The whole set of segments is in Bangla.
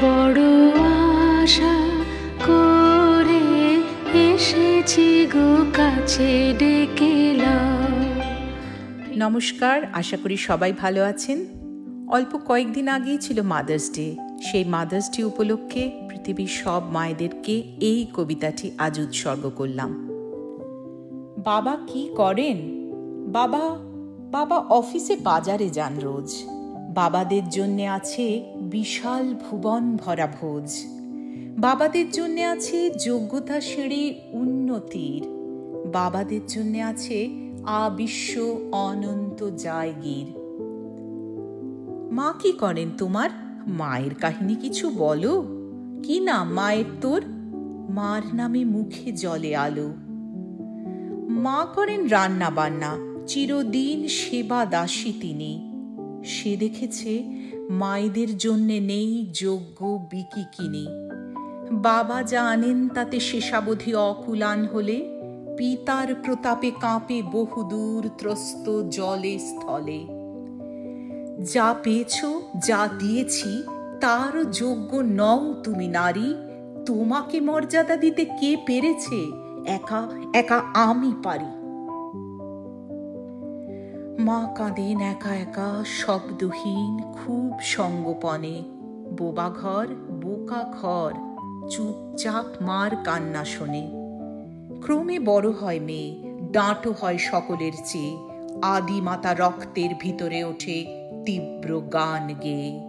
বড় আশা করে এসেছি গো কাছে ডেকে নাও। নমস্কার, আশা করি সবাই ভালো আছেন। অল্প কয়েকদিন আগেই ছিল মাদার্স ডে। সেই মাদার্স ডে উপলক্ষে পৃথিবীর সব মায়েদেরকে এই কবিতাটি আজ উৎসর্গ করলাম। বাবা কি করেন? বাবা অফিসে বাজারে যান রোজ। বাবাদের জন্যে আছে বিশাল ভুবন ভরা ভোজ। বাবাদের জন্যে আছে যোগ্যতা সিঁড়ি উন্নতির। বাবাদের জন্যে আছে আবিশ্ব অনন্ত জায়গির। মা কি করেন তোমার? মায়ের কাহিনী কিছু বলো। কি নাম মায়ের তোর? মার নামে মুখে জলে আলো। মা করেন রান্না বান্না, চিরদিন সেবা দাসী তিনি। সে দেখেছে মায়েদের জন্যে নেই যোগ্য বিকিকিনি। বাবা যা আনেন তাতে শেষাবধি অকুলান হলে পিতার প্রতাপে কাঁপে বহুদূর ত্রস্ত জলে স্থলে। যা পেয়েছ, যা দিয়েছি তার যোগ্য নও তুমি নারী। তোমাকে মর্যাদা দিতে কে পেরেছে? একা একা আমি পারি। মা কাঁদেন একা একা শব্দহীন খুব সঙ্গোপনে। বোবা ঘর বোকা ঘর, চুপচাপ মার কান্না শোনে। ক্রমে বড় হয় মেয়ে, ডাঁটো হয় সকলের চেয়ে। আদি মাতা রক্তের ভিতরে ওঠে তীব্র গান গেয়ে।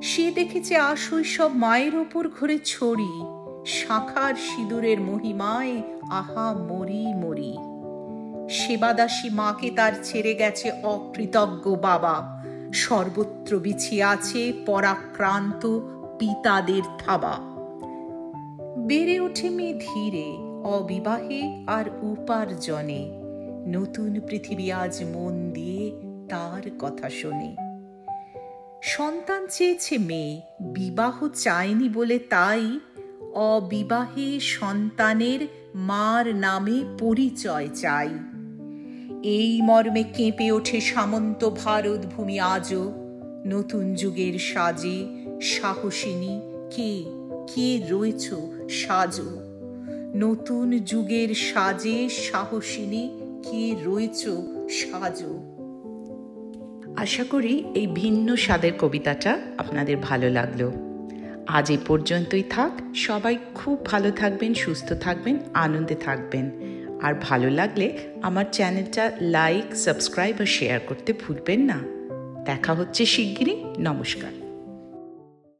সে দেখেছে আশৈশব মায়ের ওপর ঘরে ছড়ি। শাখার সিঁদুরের মহিমায় আহা মরি মরি। সেবাদাসী মাকে তার ছেড়ে গেছে অকৃতজ্ঞ বাবা। সর্বত্র বিছিয়ে আছে পরাক্রান্ত পিতাদের থাবা। বেড়ে ওঠে মেয়ে ধীরে, অবিবাহে আর উপার্জনে। নতুন পৃথিবী আজ মন দিয়ে তার কথা শোনে। সন্তান চেয়েছে মেয়ে, বিবাহ চায়নি বলে তাই অবিবাহে সন্তানের মার নামে পরিচয় চাই। এই মর্মে কেঁপে ওঠে সামন্ত ভারত ভূমি আজও। নতুন যুগের সাজে সাহসিনী কে রয়েছ সাজো। নতুন যুগের সাজে সাহসিনী কে রয়েছ সাজো। আশা করি এই ভিন্ন স্বাদের কবিতাটা আপনাদের ভালো লাগলো। আজ এই পর্যন্তই থাক। সবাই খুব ভালো থাকবেন, সুস্থ থাকবেন, আনন্দে থাকবেন। আর ভালো লাগলে আমার চ্যানেলটা লাইক, সাবস্ক্রাইব আর শেয়ার করতে ভুলবেন না। দেখা হচ্ছে শিগগিরই। নমস্কার।